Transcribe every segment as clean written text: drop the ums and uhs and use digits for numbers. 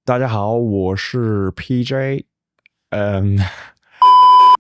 大家好，我是 PJ。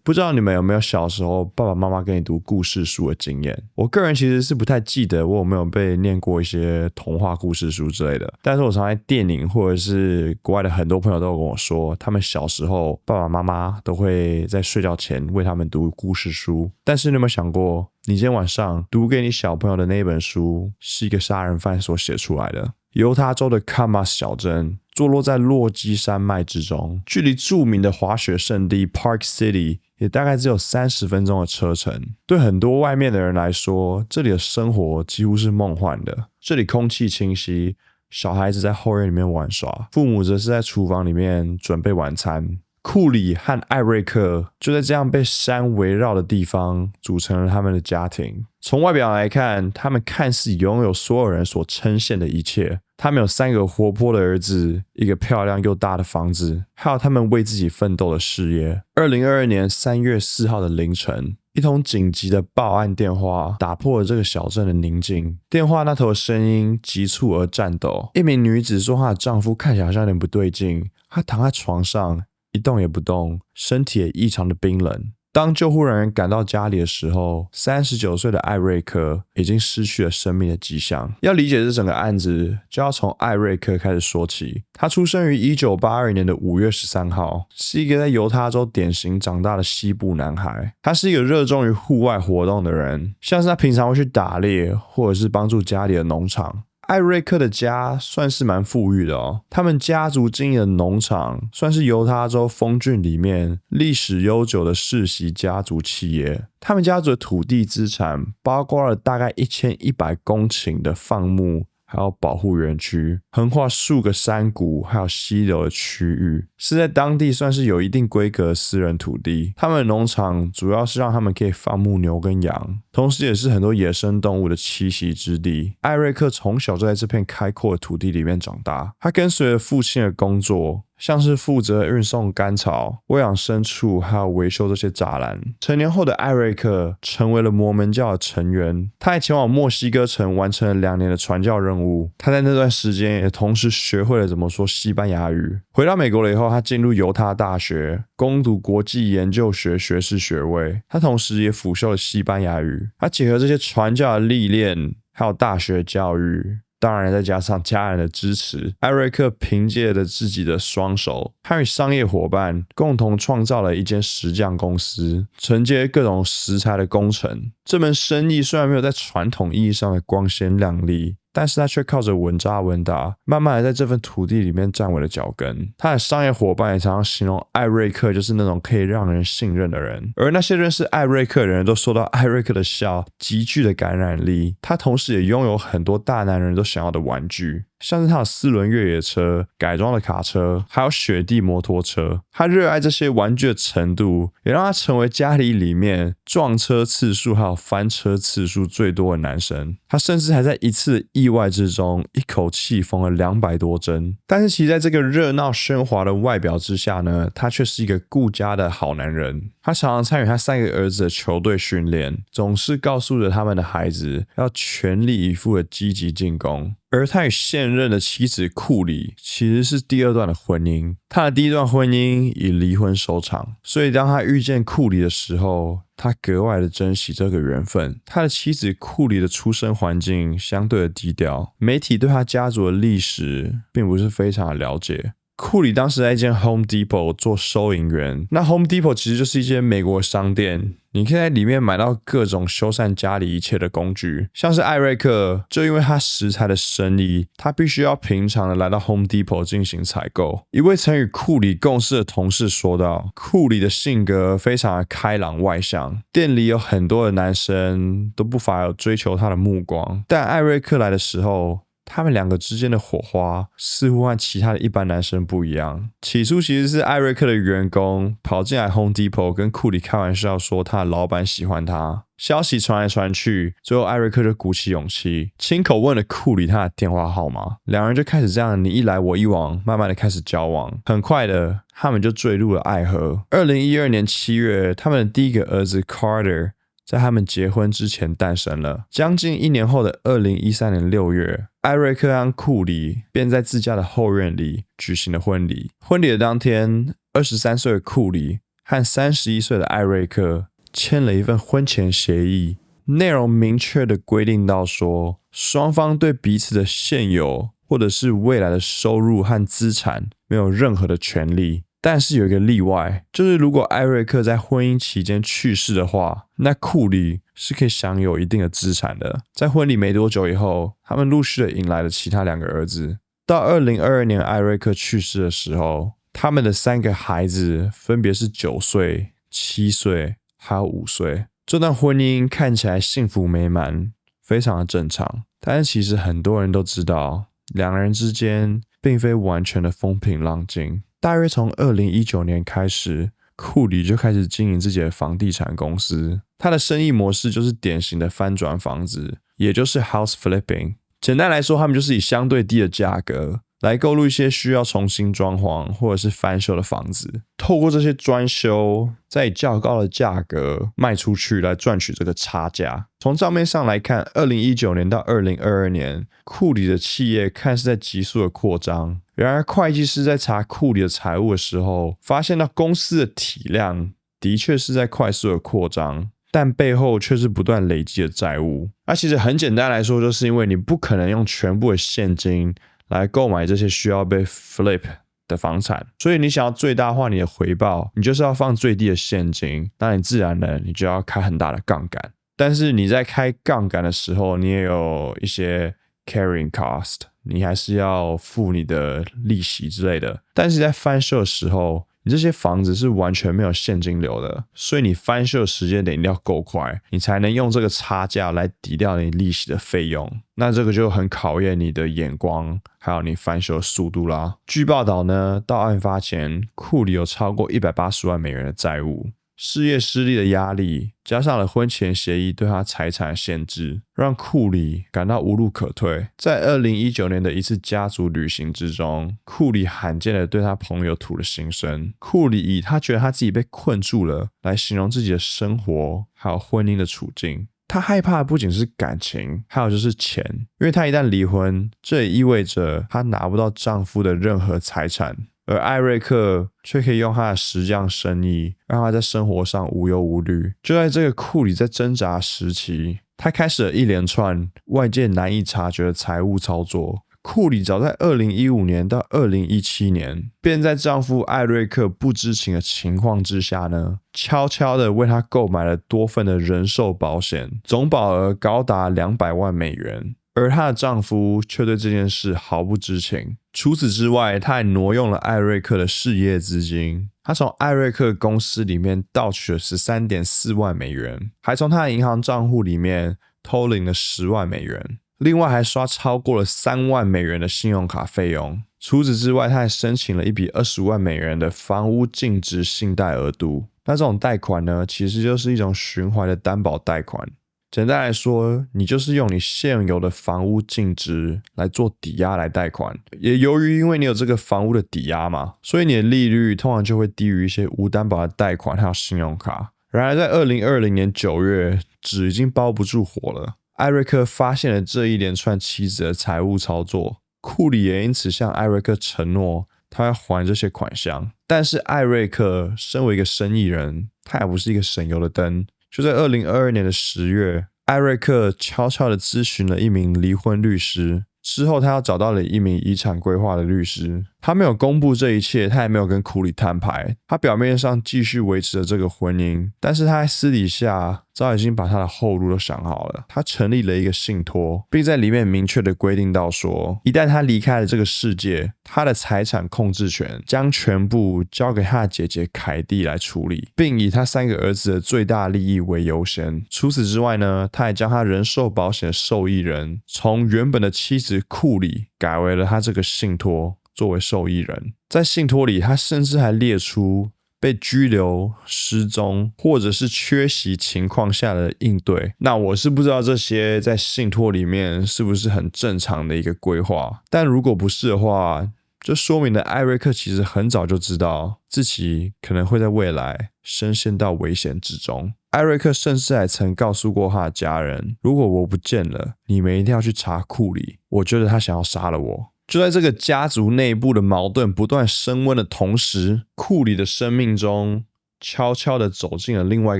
不知道你们有没有小时候爸爸妈妈给你读故事书的经验？我个人其实是不太记得我有没有被念过一些童话故事书之类的，但是我常在电影或者是国外的很多朋友都有跟我说，他们小时候爸爸妈妈都会在睡觉前为他们读故事书。但是你有没有想过，你今天晚上读给你小朋友的那本书是一个杀人犯所写出来的？犹他州的卡马斯小镇坐落在落基山脉之中，距离著名的滑雪胜地 Park City 也大概只有30分钟的车程。对很多外面的人来说，这里的生活几乎是梦幻的。这里空气清晰，小孩子在后院里面玩耍，父母则是在厨房里面准备晚餐。库里和艾瑞克就在这样被山围绕的地方组成了他们的家庭。从外表来看，他们看似拥有所有人所称羡的一切。他们有3个活泼的儿子，一个漂亮又大的房子，还有他们为自己奋斗的事业。2022年3月4号的凌晨，一通紧急的报案电话打破了这个小镇的宁静。电话那头的声音急促而颤抖。一名女子说她的丈夫看起来好像有点不对劲，她躺在床上一动也不动，身体也异常的冰冷。当救护人员赶到家里的时候，39岁的艾瑞克已经失去了生命的迹象。要理解这整个案子，就要从艾瑞克开始说起。他出生于1982年的5月13号，是一个在犹他州典型长大的西部男孩。他是一个热衷于户外活动的人，像是他平常会去打猎，或者是帮助家里的农场。艾瑞克的家算是蛮富裕的哦，他们家族经营的农场算是犹他州风郡里面历史悠久的世袭家族企业。他们家族的土地资产包括了大概1100公顷的放牧还有保护园区，横跨数个山谷还有溪流的区域，是在当地算是有一定规格的私人土地。他们的农场主要是让他们可以放牧牛跟羊，同时也是很多野生动物的栖息之地。艾瑞克从小就在这片开阔的土地里面长大，他跟随着父亲的工作，像是负责运送干草、喂养牲畜，还有维修这些栅栏。成年后的艾瑞克成为了摩门教的成员，他还前往墨西哥城完成了2年的传教任务。他在那段时间也同时学会了怎么说西班牙语。回到美国了以后，他进入犹他大学攻读国际研究学学士学位，他同时也辅修了西班牙语。他结合这些传教的历练，还有大学教育，当然再加上家人的支持，艾瑞克凭借着自己的双手，他与商业伙伴共同创造了一间石匠公司，承接各种石材的工程。这门生意虽然没有在传统意义上的光鲜亮丽，但是他却靠着稳扎稳打，慢慢的在这份土地里面站稳了脚跟。他的商业伙伴也常常形容艾瑞克就是那种可以让人信任的人，而那些认识艾瑞克的人都说到艾瑞克的笑极具的感染力。他同时也拥有很多大男人都想要的玩具，像是他的4轮越野车、改装的卡车，还有雪地摩托车。他热爱这些玩具的程度，也让他成为家里面撞车次数还有翻车次数最多的男生。他甚至还在一次意外之中一口气缝了200多针。但是其实在这个热闹喧哗的外表之下呢，他却是一个顾家的好男人。他常常参与他3个儿子的球队训练，总是告诉着他们的孩子要全力以赴的积极进攻。而他与现任的妻子库里其实是第2段的婚姻，他的第1段婚姻以离婚收场，所以当他遇见库里的时候，他格外的珍惜这个缘分。他的妻子库里的出生环境相对的低调，媒体对他家族的历史并不是非常的了解。库里当时在一间 Home Depot 做收银员，那 Home Depot 其实就是一间美国商店，你可以在里面买到各种修缮家里一切的工具。像是艾瑞克，就因为他食材的生意，他必须要平常的来到 Home Depot 进行采购。一位曾与库里共事的同事说道，库里的性格非常的开朗外向，店里有很多的男生都不乏有追求他的目光，但艾瑞克来的时候，他们2个之间的火花似乎和其他的一般男生不一样。起初其实是艾瑞克的员工跑进来 Home Depot 跟库里开玩笑说他的老板喜欢他，消息传来传去，最后艾瑞克就鼓起勇气亲口问了库里他的电话号码，2人就开始这样你一来我一往，慢慢的开始交往。很快的他们就坠入了爱河。2012年7月，他们的第1个儿子 Carter 在他们结婚之前诞生了。将近1年后的2013年6月，艾瑞克和库里便在自家的后院里举行了婚礼。婚礼的当天，23岁的库里和31岁的艾瑞克签了一份婚前协议，内容明确的规定到说，双方对彼此的现有或者是未来的收入和资产没有任何的权利。但是有一个例外，就是如果艾瑞克在婚姻期间去世的话，那库里是可以享有一定的资产的。在婚礼没多久以后，他们陆续的迎来了其他2个儿子。到2022年艾瑞克去世的时候，他们的3个孩子分别是9岁、7岁还有5岁。这段婚姻看起来幸福美满，非常的正常，但是其实很多人都知道2人之间并非完全的风平浪静。大约从2019年开始，库里就开始经营自己的房地产公司。他的生意模式就是典型的翻转房子，也就是 house flipping。简单来说，他们就是以相对低的价格来购入一些需要重新装潢或者是翻修的房子，透过这些专修，再以较高的价格卖出去来赚取这个差价。从账面上来看，2019年到2022年，库里的企业看似在急速的扩张。然而，会计师在查库里的财务的时候，发现到公司的体量的确是在快速的扩张，但背后却是不断累积的债务。那其实很简单来说，就是因为你不可能用全部的现金来购买这些需要被 flip 的房产，所以你想要最大化你的回报，你就是要放最低的现金，那你自然呢，你就要开很大的杠杆。但是你在开杠杆的时候，你也有一些 carrying cost， 你还是要付你的利息之类的。但是在翻修的时候，你这些房子是完全没有现金流的，所以你翻修的时间点一定要够快，你才能用这个差价来抵掉你利息的费用。那这个就很考验你的眼光，还有你翻修的速度啦。据报道呢，到案发前，库里有超过180万美元的债务。事业失利的压力，加上了婚前协议对他财产的限制，让库里感到无路可退。在2019年的一次家族旅行之中，库里罕见的对他朋友吐了心声。库里以他觉得他自己被困住了来形容自己的生活还有婚姻的处境。他害怕的不仅是感情，还有就是钱，因为他一旦离婚，这也意味着他拿不到丈夫的任何财产。而艾瑞克却可以用他的石匠生意，让他在生活上无忧无虑。就在这个库里在挣扎时期，他开始了一连串外界难以察觉的财务操作。库里早在2015年到2017年，便在丈夫艾瑞克不知情的情况之下呢，悄悄的为他购买了多份的人寿保险，总保额高达200万美元。而她的丈夫却对这件事毫不知情。除此之外，他还挪用了艾瑞克的事业资金，他从艾瑞克公司里面盗取了 13.4 万美元，还从他的银行账户里面偷领了10万美元，另外还刷超过了3万美元的信用卡费用。除此之外，他还申请了一笔25万美元的房屋净值信贷额度。那这种贷款呢，其实就是一种循环的担保贷款。简单来说，你就是用你现有的房屋净值来做抵押来贷款，也由于因为你有这个房屋的抵押嘛，所以你的利率通常就会低于一些无担保的贷款还有信用卡。然而在2020年9月，纸已经包不住火了。艾瑞克发现了这一连串妻子的财务操作，库里也因此向艾瑞克承诺他会还这些款项。但是艾瑞克身为一个生意人，他也不是一个省油的灯。就在2022年的10月，艾瑞克悄悄地咨询了一名离婚律师，之后他又找到了一名遗产规划的律师。他没有公布这一切，他也没有跟库里摊牌，他表面上继续维持着这个婚姻，但是他在私底下早已经把他的后路都想好了。他成立了一个信托，并在里面明确的规定到说，一旦他离开了这个世界，他的财产控制权将全部交给他的姐姐凯蒂来处理，并以他3个儿子的最大利益为优先。除此之外呢，他还将他人寿保险的受益人从原本的妻子库里改为了他这个信托作为受益人。在信托里，他甚至还列出被拘留、失踪或者是缺席情况下的应对。那我是不知道这些在信托里面是不是很正常的一个规划，但如果不是的话，这说明了艾瑞克其实很早就知道自己可能会在未来深陷到危险之中。艾瑞克甚至还曾告诉过他的家人，如果我不见了，你们一定要去查库里，我觉得他想要杀了我。就在这个家族内部的矛盾不断升温的同时，库里的生命中悄悄地走进了另外一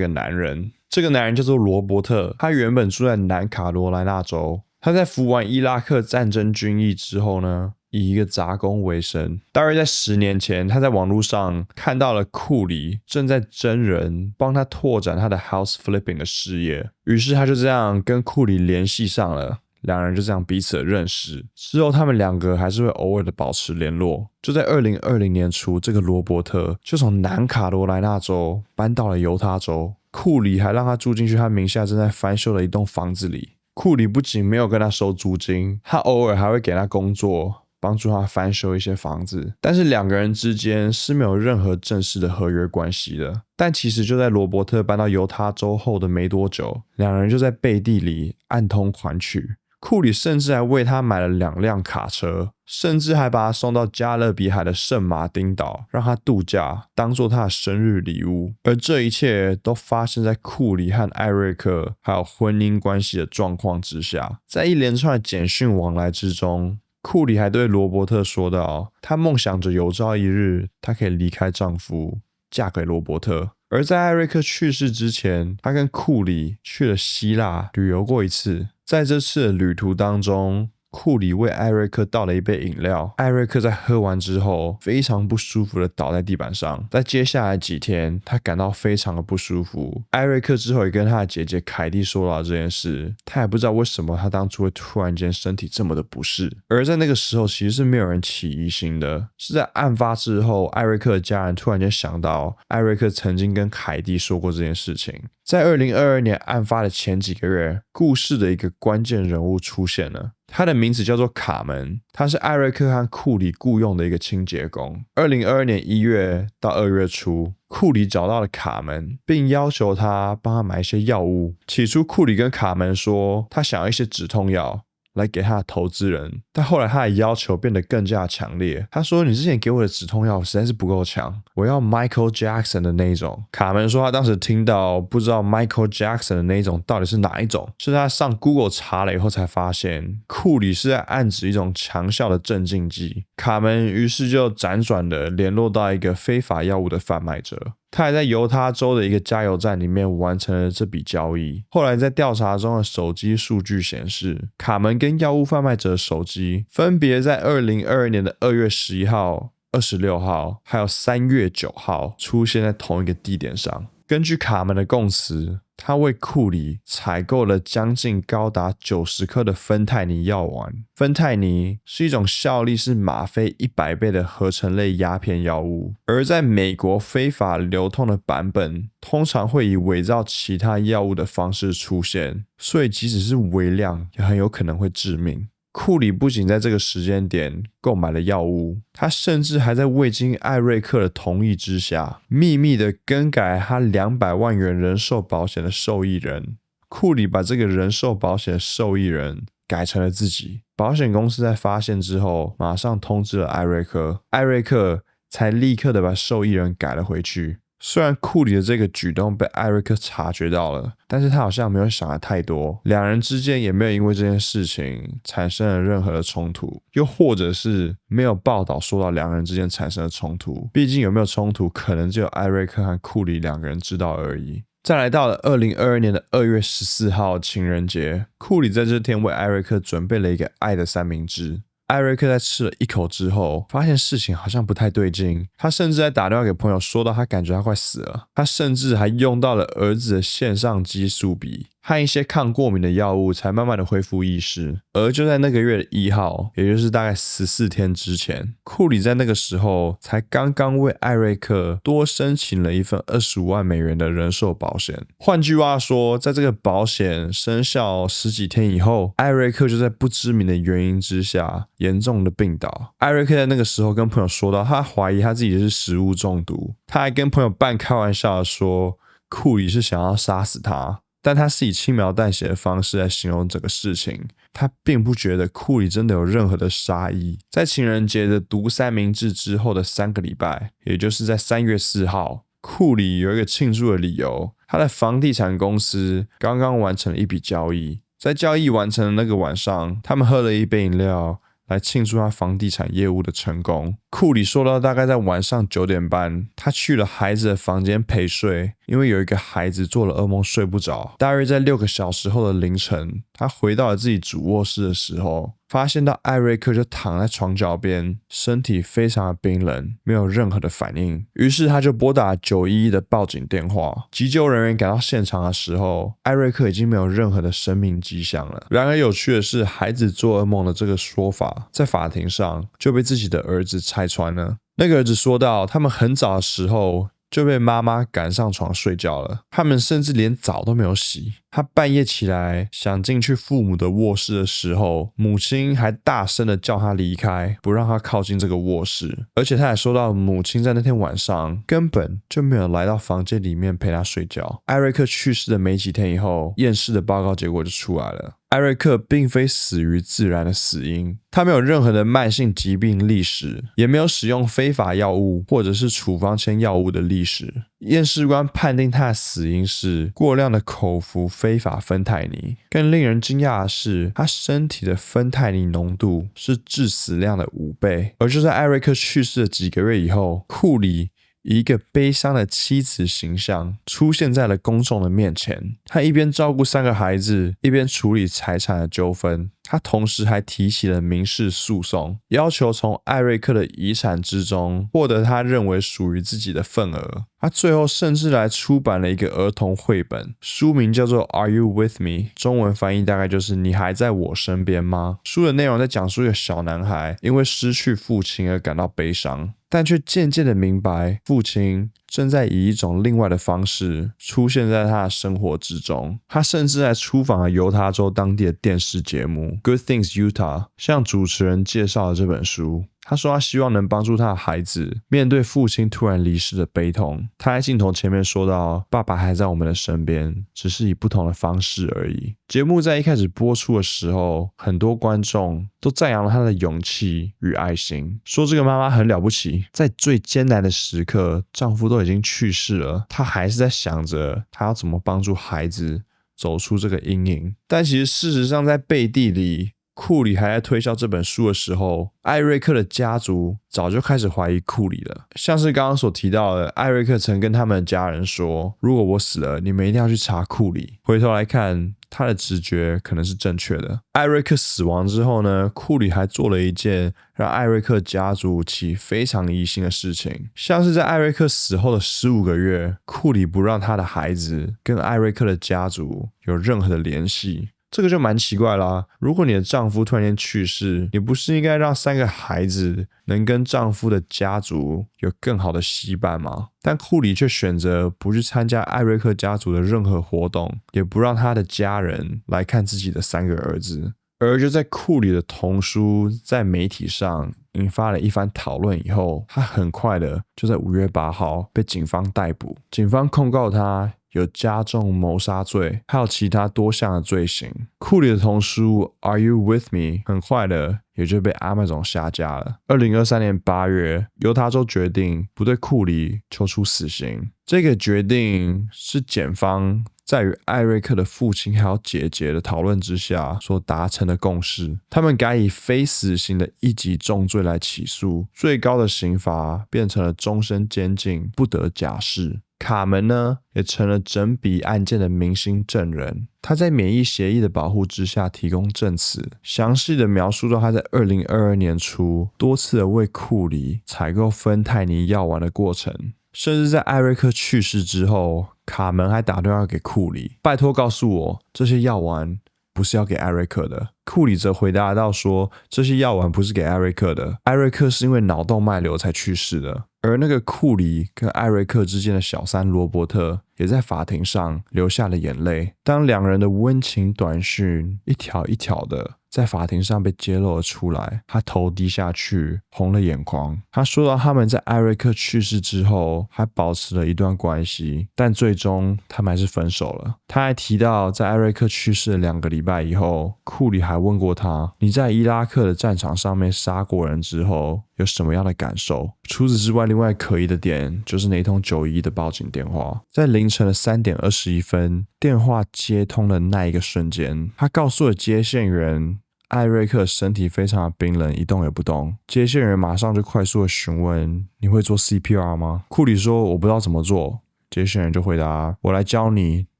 个男人。这个男人叫做罗伯特，他原本住在南卡罗来纳州。他在服完伊拉克战争军役之后呢，以一个杂工为生。大约在10年前，他在网络上看到了库里正在真人帮他拓展他的 house flipping 的事业，于是他就这样跟库里联系上了。两人就这样彼此的认识，之后他们两个还是会偶尔的保持联络。就在2020年初，这个罗伯特就从南卡罗来纳州搬到了犹他州，库里还让他住进去他名下正在翻修的一栋房子里。库里不仅没有跟他收租金，他偶尔还会给他工作，帮助他翻修一些房子，但是两个人之间是没有任何正式的合约关系的。但其实就在罗伯特搬到犹他州后的没多久，两人就在背地里暗通款曲。库里甚至还为他买了2辆卡车，甚至还把他送到加勒比海的圣马丁岛，让他度假，当做他的生日礼物。而这一切都发生在库里和艾瑞克还有婚姻关系的状况之下。在一连串的简讯往来之中，库里还对罗伯特说道，他梦想着有朝一日他可以离开丈夫，嫁给罗伯特。而在艾瑞克去世之前，他跟库里去了希腊旅游过一次。在这次的旅途当中，库里为艾瑞克倒了一杯饮料，艾瑞克在喝完之后非常不舒服的倒在地板上。在接下来几天，他感到非常的不舒服。艾瑞克之后也跟他的姐姐凯蒂说到这件事，他也不知道为什么他当初会突然间身体这么的不适。而在那个时候其实是没有人起疑心的，是在案发之后，艾瑞克的家人突然间想到艾瑞克曾经跟凯蒂说过这件事情。在2022年案发的前几个月，故事的一个关键人物出现了，他的名字叫做卡门，他是艾瑞克和库里雇佣的一个清洁工。2022年1月到2月初，库里找到了卡门，并要求他帮他买一些药物。起初库里跟卡门说他想要一些止痛药来给他的投资人，但后来他的要求变得更加强烈。他说，你之前给我的止痛药实在是不够强，我要 Michael Jackson 的那一种。卡门说他当时听到不知道 Michael Jackson 的那一种到底是哪一种，是他上 Google 查了以后才发现库里是在暗指一种强效的镇静剂。卡门于是就辗转的联络到一个非法药物的贩卖者，他还在犹他州的一个加油站里面完成了这笔交易。后来在调查中的手机数据显示，卡门跟药物贩卖者的手机分别在2022年的2月11号、26号还有3月9号出现在同一个地点上。根据卡门的供词，他为库里采购了将近高达90克的芬太尼药丸。芬太尼是一种效力是吗啡100倍的合成类鸦片药物，而在美国非法流通的版本通常会以伪造其他药物的方式出现，所以即使是微量也很有可能会致命。库里不仅在这个时间点购买了药物，他甚至还在未经艾瑞克的同意之下，秘密的更改他200万元人寿保险的受益人。库里把这个人寿保险的受益人改成了自己。保险公司在发现之后，马上通知了艾瑞克，艾瑞克才立刻的把受益人改了回去。虽然库里的这个举动被艾瑞克察觉到了，但是他好像没有想的太多，两人之间也没有因为这件事情产生了任何的冲突，又或者是没有报道说到两人之间产生了冲突，毕竟有没有冲突可能只有艾瑞克和库里两个人知道而已。再来到了2022年的2月14号情人节，库里在这天为艾瑞克准备了一个爱的三明治。艾瑞克在吃了一口之后，发现事情好像不太对劲，他甚至在打电话给朋友说到他感觉他快死了，他甚至还用到了儿子的线上激素笔和一些抗过敏的药物才慢慢的恢复意识。而就在那个月的1号，也就是大概14天之前，库里在那个时候才刚刚为艾瑞克多申请了一份25万美元的人寿保险。换句话说，在这个保险生效10几天以后，艾瑞克就在不知名的原因之下严重的病倒。艾瑞克在那个时候跟朋友说到，他怀疑他自己是食物中毒，他还跟朋友半开玩笑的说库里是想要杀死他。但他是以轻描淡写的方式来形容整个事情，他并不觉得库里真的有任何的杀意。在情人节的读三明治之后的3个礼拜，也就是在3月4号，库里有一个庆祝的理由，他的房地产公司刚刚完成了一笔交易，在交易完成的那个晚上，他们喝了一杯饮料来庆祝他房地产业务的成功。库里说到大概在晚上9点半，他去了孩子的房间陪睡，因为有一个孩子做了噩梦睡不着。大约在6个小时后的凌晨，他回到了自己主卧室的时候，发现到艾瑞克就躺在床脚边，身体非常的冰冷，没有任何的反应。于是他就拨打911的报警电话。急救人员赶到现场的时候，艾瑞克已经没有任何的生命迹象了。然而有趣的是，孩子做噩梦的这个说法，在法庭上就被自己的儿子拆穿了。那个儿子说到，他们很早的时候就被妈妈赶上床睡觉了，他们甚至连澡都没有洗。他半夜起来想进去父母的卧室的时候，母亲还大声的叫他离开，不让他靠近这个卧室。而且他还说到，母亲在那天晚上根本就没有来到房间里面陪他睡觉。艾瑞克去世的没几天以后，验尸的报告结果就出来了。艾瑞克并非死于自然的死因，他没有任何的慢性疾病历史，也没有使用非法药物或者是处方签药物的历史。验尸官判定他的死因是过量的口服非法芬太尼。更令人惊讶的是，他身体的芬太尼浓度是致死量的5倍。而就在艾瑞克去世的几个月以后，库里以一个悲伤的妻子形象出现在了公众的面前。他一边照顾3个孩子，一边处理财产的纠纷。他同时还提起了民事诉讼，要求从艾瑞克的遗产之中获得他认为属于自己的份额。他最后甚至来出版了一个儿童绘本，书名叫做 Are You With Me？ 中文翻译大概就是你还在我身边吗？书的内容在讲述一个小男孩因为失去父亲而感到悲伤，但却渐渐的明白父亲正在以一种另外的方式出现在他的生活之中。他甚至还出访了犹他州当地的电视节目 Good Things Utah， 向主持人介绍了这本书。他说他希望能帮助他的孩子面对父亲突然离世的悲痛。他在镜头前面说到，爸爸还在我们的身边，只是以不同的方式而已。节目在一开始播出的时候，很多观众都赞扬了他的勇气与爱心，说这个妈妈很了不起，在最艰难的时刻，丈夫都已经去世了，她还是在想着她要怎么帮助孩子走出这个阴影。但其实事实上，在背地里，库里还在推销这本书的时候，艾瑞克的家族早就开始怀疑库里了。像是刚刚所提到的，艾瑞克曾跟他们的家人说，如果我死了，你们一定要去查库里。回头来看，他的直觉可能是正确的。艾瑞克死亡之后呢，库里还做了一件让艾瑞克家族起非常疑心的事情，像是在艾瑞克死后的15个月，库里不让他的孩子跟艾瑞克的家族有任何的联系。这个就蛮奇怪啦。如果你的丈夫突然间去世，你不是应该让3个孩子能跟丈夫的家族有更好的羁绊吗？但库里却选择不去参加艾瑞克家族的任何活动，也不让他的家人来看自己的3个儿子。而就在库里的童书在媒体上引发了一番讨论以后，他很快的就在5月8号被警方逮捕。警方控告他有加重谋杀罪，还有其他多项的罪行。库里的童书 Are You With Me 很快的也就被 Amazon 下架了。2023年8月，犹他州决定不对库里求处死刑。这个决定是检方在与艾瑞克的父亲还有姐姐的讨论之下所达成的共识。他们改以非死刑的一级重罪来起诉，最高的刑罚变成了终身监禁，不得假释。卡门呢，也成了整笔案件的明星证人。他在免疫协议的保护之下提供证词，详细的描述到他在2022年初多次的为库里采购芬太尼药丸的过程。甚至在艾瑞克去世之后，卡门还打电话给库里，拜托告诉我这些药丸不是要给艾瑞克的。库里则回答到说，这些药丸不是给艾瑞克的，艾瑞克是因为脑动脉瘤才去世的。而那个库里跟艾瑞克之间的小三罗伯特也在法庭上流下了眼泪。当两人的温情短讯一条一条的在法庭上被揭露了出来，他头低下去，红了眼眶。他说到他们在艾瑞克去世之后还保持了一段关系，但最终他们还是分手了。他还提到在艾瑞克去世的2个礼拜以后，库里还问过他，你在伊拉克的战场上面杀过人之后有什么样的感受？除此之外，另外可疑的点就是那通911的报警电话。在凌晨的3点21分，电话接通的那一个瞬间，他告诉了接线员艾瑞克身体非常的冰冷，一动也不动。接线员马上就快速的询问，你会做 CPR 吗？库里说我不知道怎么做。接线员就回答，我来教你，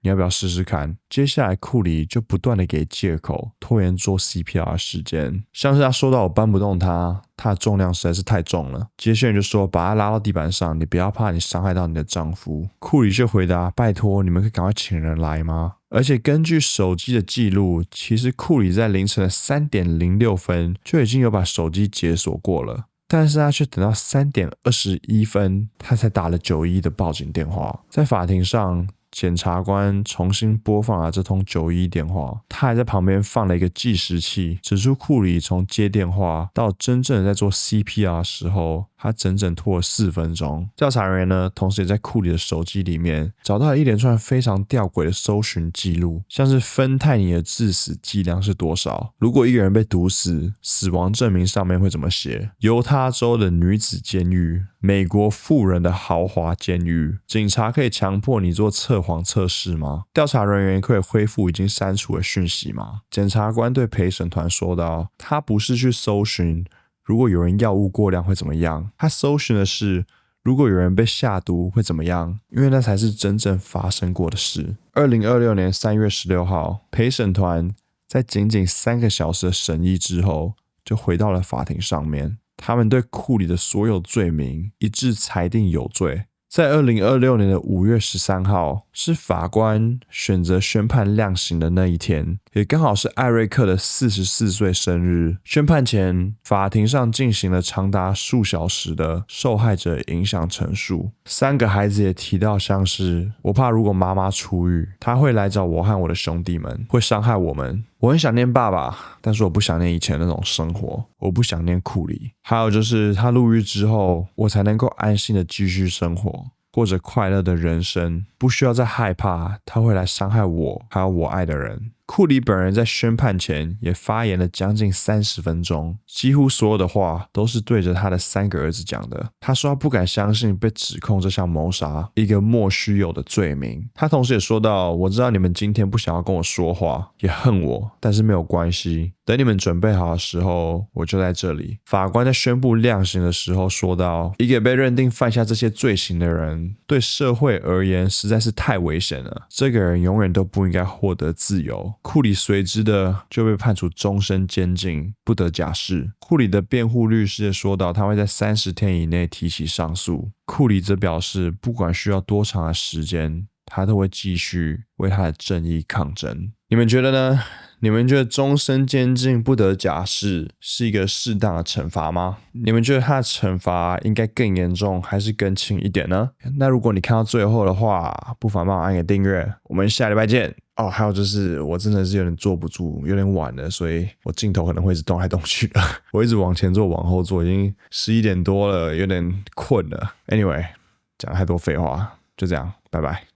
你要不要试试看？接下来库里就不断的给借口，拖延做 CPR 的时间，像是他说到我搬不动他的重量实在是太重了。接线员就说把他拉到地板上，你不要怕你伤害到你的丈夫。库里就回答，拜托你们可以赶快请人来吗？而且根据手机的记录，其实库里在凌晨的3点06分就已经有把手机解锁过了，但是他却等到3点21分他才打了911的报警电话。在法庭上，检察官重新播放了这通911电话，他还在旁边放了一个计时器，指出库里从接电话到真正的在做 CPR 的时候，他整整拖了4分钟。调查人员呢，同时也在库里的手机里面找到了一连串非常吊诡的搜寻记录，像是芬太尼的致死剂量是多少，如果一个人被毒死，死亡证明上面会怎么写，犹他州的女子监狱，美国富人的豪华监狱，警察可以强迫你做测谎测试吗？调查人员可以恢复已经删除的讯息吗？检察官对陪审团说道，他不是去搜寻如果有人药物过量会怎么样，他搜寻的是如果有人被下毒会怎么样，因为那才是真正发生过的事。2026年3月16号，陪审团在仅仅3个小时的审议之后就回到了法庭上面，他们对库里的所有罪名一致裁定有罪。在2026年的5月13号，是法官选择宣判量刑的那一天，也刚好是艾瑞克的44岁生日。宣判前，法庭上进行了长达数小时的受害者影响陈述。3个孩子也提到像是，我怕如果妈妈出狱，她会来找我和我的兄弟们，会伤害我们。我很想念爸爸，但是我不想念以前那种生活，我不想念库里。还有就是他入狱之后，我才能够安心的继续生活，过着快乐的人生，不需要再害怕他会来伤害我还有我爱的人。库里本人在宣判前也发言了将近30分钟，几乎所有的话都是对着他的3个儿子讲的。他说他不敢相信被指控这项谋杀，一个莫须有的罪名。他同时也说到，我知道你们今天不想要跟我说话，也恨我，但是没有关系，等你们准备好的时候，我就在这里。法官在宣布量刑的时候说到，一个被认定犯下这些罪行的人，对社会而言实在是太危险了，这个人永远都不应该获得自由。库里随之的就被判处终身监禁，不得假释。库里的辩护律师也说到，他会在30天以内提起上诉。库里则表示，不管需要多长的时间，他都会继续为他的正义抗争。你们觉得呢？你们觉得终身监禁不得假释是一个适当的惩罚吗？你们觉得他的惩罚应该更严重还是更轻一点呢？那如果你看到最后的话，不妨帮我按个订阅，我们下礼拜见。哦，还有就是我真的是有点坐不住，有点晚了，所以我镜头可能会一直动来动去的。我一直往前坐往后坐，已经11点多了，有点困了。Anyway， 讲太多废话，就这样，拜拜。